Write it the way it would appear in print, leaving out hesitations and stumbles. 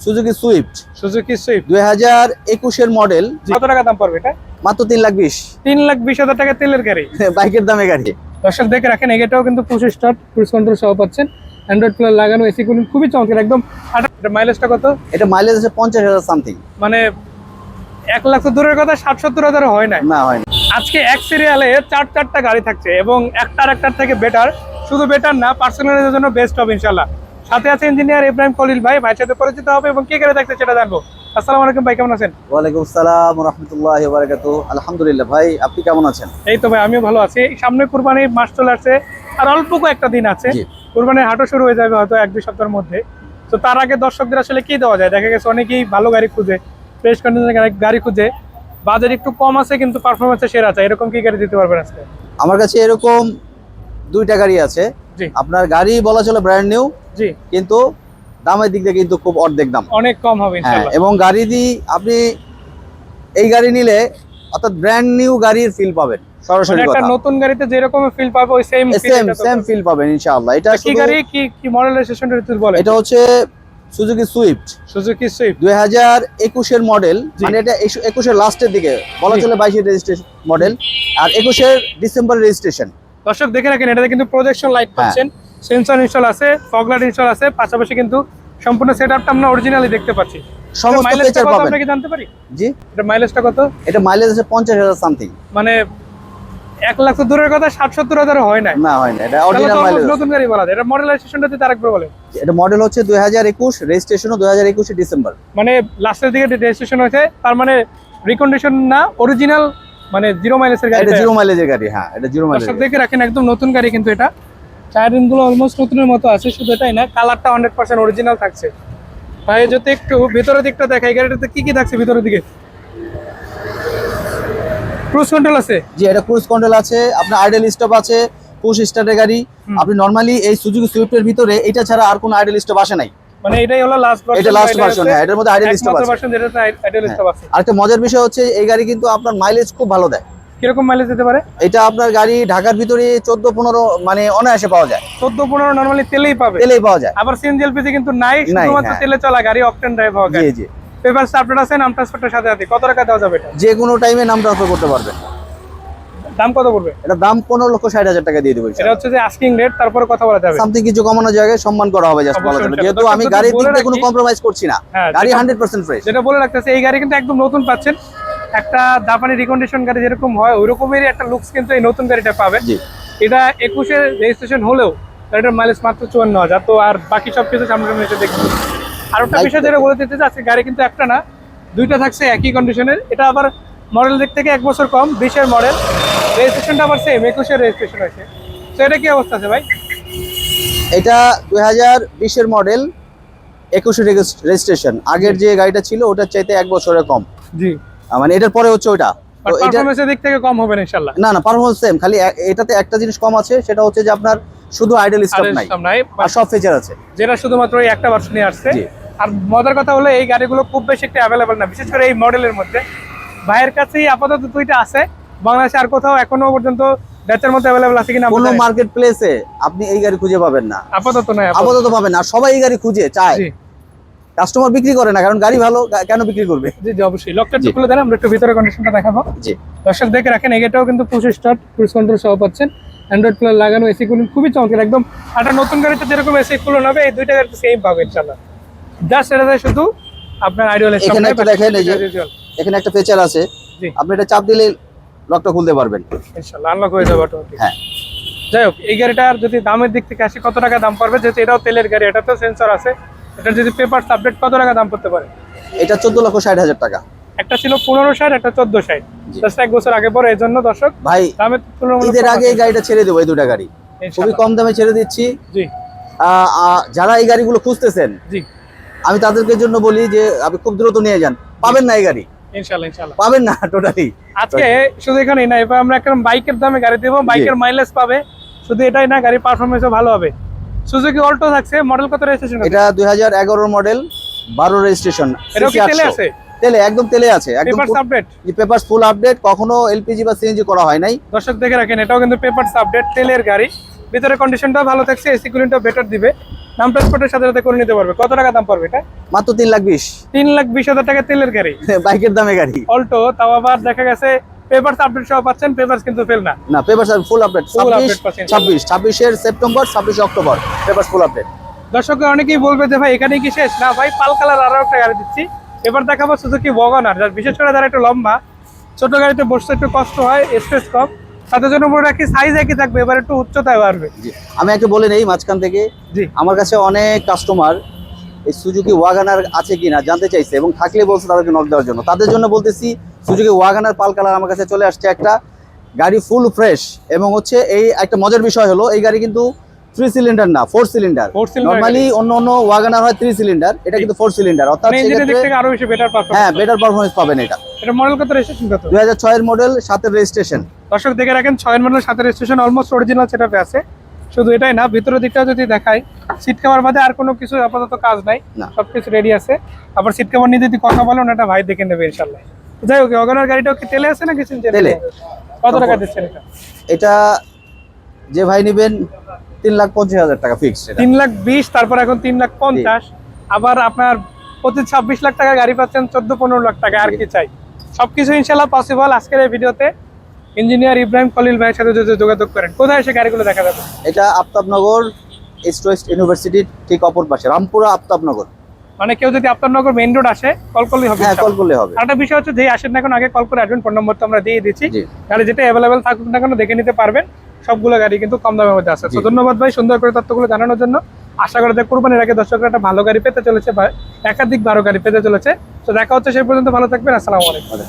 Suzuki Swift. Suzuki Swift 2021 এর model. কত টাকা দাম পড়বে এটা? মাত্র 3,20,000। 3,20,000 টাকা তেলের গাড়ি, বাইকের দামে গাড়ি। দর্শক দেখে রাখেন, এটাও কিন্তু পুশ স্টার্ট, ক্রুজ কন্ট্রোল সহ পাচ্ছেন, অ্যান্ড্রয়েড প্লে লাগানো, এসি কুলিং খুবই চমৎকার একদম। এটা মাইলেজটা কত? এটা মাইলেজ আছে 50,000 সামথিং। মানে 1 লাখ তো দূরের কথা, 60-70 হয় না। না হয় না। আজকে এক সিরিয়ালে চারটা গাড়ি থাকছে এবং একটার থেকে বেটার, শুধু বেটার না, পার্সোনালের জন্য বেস্ট হবে ইনশাল্লাহ। সাথে আছে ইঞ্জিনিয়ার ইব্রাহিম খলিল ভাই, ভাইয়ের সাথে পরিচিত হবে এবং কি গাড়ি থাকছে সেটা জানবো। আসসালামু আলাইকুম ভাই, কেমন আছেন? ওয়ালাইকুম আসসালাম ওয়া রাহমাতুল্লাহি ওয়া বারাকাতুহু। আলহামদুলিল্লাহ ভাই, আপনি কেমন আছেন? এই তো ভাই, আমিও ভালো আছি। সামনে কুরবানির মাস চলে আসছে, আর অল্প কয়েকটা দিন আছে, কুরবানির হাটও শুরু হয়ে যাবে হয়তো 1-2 সপ্তাহের মধ্যে। তো তার আগে দর্শকদের আসলে কি দেওয়া যায়? দেখা গেছে অনেকেই ভালো গাড়ি খুঁজে, ফ্রেশ কন্ডিশনের গাড়ি খুঁজে, বাজার একটু কম আছে কিন্তু পারফরমেন্সে সেরা আছে, এরকম কি গাড়ি দিতে পারবেন আজকে? আমার কাছে এরকম 2টা গাড়ি আছে। জি। আপনার গাড়ি বলা চলে ব্র্যান্ড নিউ, জি, কিন্তু দামের দিক দিয়ে কিন্তু খুব অর্ধেক দাম, অনেক কম হবে হ্যাঁ। ইনশাআল্লাহ। এবং গাড়ি আপনি এই গাড়ি নিলে অর্থাৎ ব্র্যান্ড নিউ গাড়ির ফিল পাবেন সরাসরি। একটা কথা, নতুন গাড়িতে যেরকম ফিল পাবে ওই সেম ফিল পাবেন ইনশাআল্লাহ। এটা কি গাড়ি, কি মডেল রেজিস্ট্রেশনটা একটু বলেন। এটা হচ্ছে সুজুকি সুইফট। সুজুকি সুইফট 2021 এর মডেল, মানে এটা 21 এর লাস্টের দিকে, বলা চলে 22 এর রেজিস্ট্রেশন মডেল, আর 21 এর ডিসেম্বর রেজিস্ট্রেশন। দর্শক দেখে রাখেন, এটাতে কিন্তু প্রজেকশন লাইট পাচ্ছেন, সেন্সর ইনস্টল আছে, ফগ লাইট ইনস্টল আছে, পাশাপাশি কিন্তু সম্পূর্ণ সেটআপটা আমরা অরিজিনালি দেখতে পাচ্ছি। সমস্ত ফিচার পাবেন। আমরা কি জানতে পারি? জি। এটা মাইলেজটা কত? এটা মাইলেজ আছে 50,000 সামথিং। মানে 1 লাখ তো দূরের কথা, 60-70 হয় না। না হয় না, এটা অরিজিনাল মাইলেজ। নতুন গাড়ি বলা যায়। এটা মডেল রেজিস্ট্রেশনটা যদি আরেকবার বলেন। এটা মডেল হচ্ছে 2021, রেজিস্ট্রেশনও 2021 এর ডিসেম্বর। মানে লাস্টের দিকে রেজিস্ট্রেশন হয়েছে, তার মানে রিকন্ডিশন না, অরিজিনাল, মানে জিরো মাইলেজের গাড়ি। এটা জিরো মাইলেজের গাড়ি, হ্যাঁ, এটা জিরো মাইলেজ। দর্শক দেখে রাখেন, একদম নতুন গাড়ি কিন্তু এটা। টায়ারিং গুলো অলমোস্ট নতুনের মতো আছে, শুধু এটাই না, কালারটা 100% অরিজিনাল থাকছে। ভাই যদি একটু ভিতরের দিকটা দেখাই, গাড়িটাতে কি কি থাকছে ভিতরের দিকে? ক্রুজ কন্ট্রোল আছে। জি, এটা ক্রুজ কন্ট্রোল আছে, আপনার আইডল স্টপ আছে, পুশ স্টার্টের গাড়ি। আপনি নরমালি এই সুজুকি সুইফটের ভিতরে এটা ছাড়া আর কোনো আইডল স্টপ আসে নাই। মানে এটাই হলো লাস্ট ভার্সন। এটা লাস্ট ভার্সন, হ্যাঁ, এটার মধ্যে আইডল স্টপ আছে। ভার্সন যেটাতে আইডল স্টপ আছে। আরেকটা মজার বিষয় হচ্ছে এই গাড়ি কিন্তু আপনার মাইলেজ খুব ভালো দেয়। কিরকম মাইলেজ দিতে পারে? এটা আপনার গাড়ি ঢাকার ভিতরে 14-15 মানে অনায়াসে পাওয়া যায়। 14-15 নরমালি তেলেই পাওয়া যায়। আবার সিএনজি এলপিজি কিন্তু নাই, শুধুমাত্র তেলে চলা গাড়ি, অকটেন ড্রাইভ হওয়া গাড়ি। জি জি। পেপারস আপডেট আছে, নাম ট্রান্সফারের সাথে আছে। কত টাকা দেওয়া যাবে এটা? যে কোনো টাইমে নাম ট্রান্সফার করতে পারবেন। দাম কত পড়বে? এটা দাম 15,60,000 টাকা দিয়ে দেব। এটা হচ্ছে যে আস্কিং রেট, তারপরে কথা বলা যাবে। সামথিং কিছু কমানো জায়গায় সম্মান করা হবে, জাস্ট বলা যাবে। যেহেতু আমি গাড়ির দিক দিয়ে কোনো কম্প্রোমাইজ করছি না, গাড়ি 100% ফ্রেশ। যেটা বলে রাখতেছে, এই গাড়ি কিন্তু একদম নতুন পাচ্ছেন। একটা জাপানি রিকন্ডিশন গাড়ি যেরকম হয় ওই রকমেরই একটা লুকস কিন্তু এই নতুন গাড়িটা পাবেন। এটা 21 এর রেজিস্ট্রেশন হলেও গাড়িটার মাইলেজ মাত্র 54,000। তো আর বাকি সবকিছু সামনে এসে দেখুন। আর একটা বিষয় যেটা বলে দিতে চাচ্ছি, গাড়ি কিন্তু একটা না, 2টা থাকছে একই কন্ডিশনের। এটা আবার মডেল দিক থেকে 1 বছর কম, 20 এর মডেল, রেজিস্ট্রেশনটা আবার সেম 21 এর রেজিস্ট্রেশন হয়েছে। তো এটা কি অবস্থা আছে ভাই? এটা 2020 এর মডেল, 21 এর রেজিস্ট্রেশন। আগের যে গাড়িটা ছিল ওটার চাইতে 1 বছরের কম। জি, মানে এটার পরে হচ্ছে ওটা। তো এটা পারফরম্যান্সের দিক থেকে কম হবে না ইনশাআল্লাহ? না, পারফরম্যান্স সেম, খালি এটাতে একটা জিনিস কম আছে, সেটা হচ্ছে যে আপনার শুধু আইডল স্টপ নাই, আর সব ফিচার আছে, যেটা শুধুমাত্র এই একটা ভার্সনে আসছে। আর মজার কথা হলো এই গাড়িগুলো খুব বেশি একটা অ্যাভেলেবল না, বিশেষ করে এই মডেলের মধ্যে। ভাইয়ের কাছেই আপাতত 2টা আছে, বাংলাদেশে আর কোথাও এখনো পর্যন্ত ব্যাচের মধ্যে অ্যাভেলেবল আছে কিনা কোনো মার্কেট প্লেসে আপনি এই গাড়ি খুঁজে পাবেন না। আপাতত পাবেন না। সবাই এই গাড়ি খুঁজে চায়, কাস্টমার বিক্রি করে না, কারণ গাড়ি ভালো, কেন বিক্রি করবে? জি জি, অবশ্যই। লকটা খুলে দেন, আমরা একটু ভিতরে কন্ডিশনটা দেখাবো। জি, দর্শক দেখে রাখেন, এটাও কিন্তু পুশ স্টার্ট, ক্রুজ কন্ট্রোল সহ পাচ্ছেন, অ্যান্ড্রয়েড প্লে লাগানো, এসি কুলিং খুবই চমৎকার একদম। একটা নতুন গাড়িতে যেরকম এসি কুলিং হবে, এই 2টা গাড়িতে সেম পাবে ইনশাআল্লাহ। জাস্ট এটাতে শুধু আপনার আইডিয়াল স্টপ। এখানে একটা দেখেন, এই যে এখানে একটা ফিচার আছে, আপনি এটা চাপ দিলে লকটা খুলতে পারবেন ইনশাআল্লাহ, আনলক হয়ে যাবে অটোমেটিক। হ্যাঁ। যাই হোক, এই গাড়িটার যদি দামের দিক থেকে আসি, কত টাকা দাম পড়বে? যেহেতু এটাও তেলের গাড়ি, এটাতেও সেন্সর আছে, এটার যদি পেপারস আপডেট, কত টাকা দাম পড়তে পারে? এটা 14,60,000 টাকা। একটা ছিল 15,60, একটা 14,60, জাস্ট 1 বছর আগে পরে। এই জন্য দর্শক ভাই, দামের ঈদের আগে এই গাড়িটা ছেড়ে দেবো, এই 2টা গাড়ি খুবই কম দামে ছেড়ে দিচ্ছি। জি, যারা এই গাড়িগুলো খুঁজতেছেন, জি, আমি তাদেরকে জন্য বলি যে আপনি খুব দ্রুত নিয়ে যান, পাবেন না এই গাড়ি, ইনশাআল্লাহ ইনশাআল্লাহ পাবেন না টোটালি। আজকে শুধু এখানেই না, এবার আমরা একটা বাইকের দামে গাড়ি দেবো, বাইকের মাইলেজ পাবে, শুধু এটাই না, গাড়ির পারফরম্যান্সও ভালো হবে। সুজুকি অল্টো থাকছে, মডেল কত রেজিস্ট্রেশন? এটা 2011 মডেল, 12 রেজিস্ট্রেশন। এটা কি তেলে আছে? তেলে, একদম তেলে আছে, একদম papers update. Papers full update, কখনো এলপিজি বা সিএনজি করা হয় নাই। দর্শক দেখে রাখেন, এটাও কিন্তু পেপারস আপডেট, তেলের গাড়ি, ভিতরে কন্ডিশনটাও ভালো থাকছে, এসি কুলিংটাও বেটার দিবে। নাম ট্রান্সপোর্টের সাথে সাথে করে নিতে পারবে। কত টাকা দাম পড়বে এটা? মাত্র 3,20,000 3,20,000 টাকা তেলের গাড়ি, বাইকের দামে গাড়ি। অল্টো, তাও আবার দেখা গেছে পেপারস আপডেট সহ পাচ্ছেন, পেপারস কিন্তু ফেল না। না, papers full update. Full update পাচ্ছেন। 26 September, 26 October papers full update. দর্শক অনেকেই বলবে যে ভাই এখানেই কি শেষ? না ভাই, পাল কালার আরো একটা গাড়ি দিচ্ছি। এবার দেখাবো সুজুকি ওয়াগনার, যার বিশেষ করে যারা একটু লম্বা, ছোট গাড়িতে বসতে একটু কষ্ট হয়, স্পেস কম, তাদের জন্য মনে রাখি সাইজ একই থাকবে, এবার একটু উচ্চতায় বাড়বে। জি, আমি একটু বলে নেই মাঝখান থেকে, জি, আমার কাছে অনেক কাস্টমার এই সুজুকি ওয়াগনার আছে কিনা জানতে চাইছে এবং থাকলে বলছে তাদেরকে নক দেওয়ার জন্য। তাদের জন্য বলতেছি সুজুকি ওয়াগনার পাল কালার আমার কাছে চলে আসছে একটা গাড়ি, ফুল ফ্রেশ। এবং হচ্ছে এই একটা মজার বিষয় হলো এই গাড়ি কিন্তু 3 সিলিন্ডার না, 4 সিলিন্ডার। 4 cylinder নরমালি অন্য ওয়াগনার হয় 3 সিলিন্ডার, এটা কিন্তু 4 সিলিন্ডার, অর্থাৎ মানে ইঞ্জিনের দিক সেক্ষেত্রে থেকে আরো বেশি বেটার হ্যাঁ পারফরম্যান্স। বেটার পারফরমেন্স পাবেন এটা। এটা মডেল কত, রেজিস্ট্রেশন কত? 2006 এর মডেল, 7 এর রেজিস্ট্রেশন। দর্শক দেখে রাখেন, 6 এর মডেল, 7 এর রেজিস্ট্রেশন, অলমোস্ট অরিজিনাল সেটআপে আছে। শুধু এটাই না, ভিতরের দিকটাও যদি দেখাই, সিট কভার বাদে আর কোনো কিছু আপাতত কাজ নাই, না। সবকিছু রেডি আছে। আবার সিট কভার নিয়ে যদি কথা বলেন, এটা ভাই দেখে নেবে ইনশাআল্লাহ। যাই হোক, ওয়াগনার গাড়িটাও কি তেলে আছে নাকি সিনজেন? তেলে। কত টাকা দিচ্ছেন এটা? এটা যে ভাই নেবেন 3,50,000 টাকা ফিক্স। 3,20,000, তারপর এখন 3,50,000, আবার আপনার 25-26 লাখ টাকা গাড়ি পাচ্ছেন 14-15 লাখ টাকা। আর কি চাই? সবকিছু ইনশাআল্লাহ পসিবল। আজকের এই ভিডিওতে ইঞ্জিনিয়ার ইব্রাহিম খলিল ভাইয়ের সাথে যদি যোগাযোগ করেন, কোথায় এসে গাড়িগুলো দেখা যাবে? এটা আফতাবনগর, ইস্ট ওয়েস্ট ইউনিভার্সিটির ঠিক অপর পাশে, রামপুরা আফতাবনগর। মানে কেউ যদি আপনার মেইন রোড আসে, কল করলেই হবে। হ্যাঁ, কল করলে হবে। আরেকটা বিষয় হচ্ছে, যে আসেন না কেন আগে কল করে আসবেন, ফোন নম্বর তো আমরা দিয়ে দিচ্ছি। জি। গাড়ি যেটা অ্যাভেলেবেল থাকুক না কেন দেখে নিতে পারবেন। সবগুলো গাড়ি কিন্তু কম দামের মধ্যে আছে। তো জি। ধন্যবাদ ভাই সুন্দর করে তথ্যগুলো জানানোর জন্য। আশা করি যে কুরবানির আগে দর্শকরা একটা ভালো গাড়ি পেতে চলেছে, বা একাধিক ভালো গাড়ি পেতে চলেছে। তো দেখা হচ্ছে সেই পর্যন্ত, ভালো থাকবেন। আসসালামু আলাইকুম।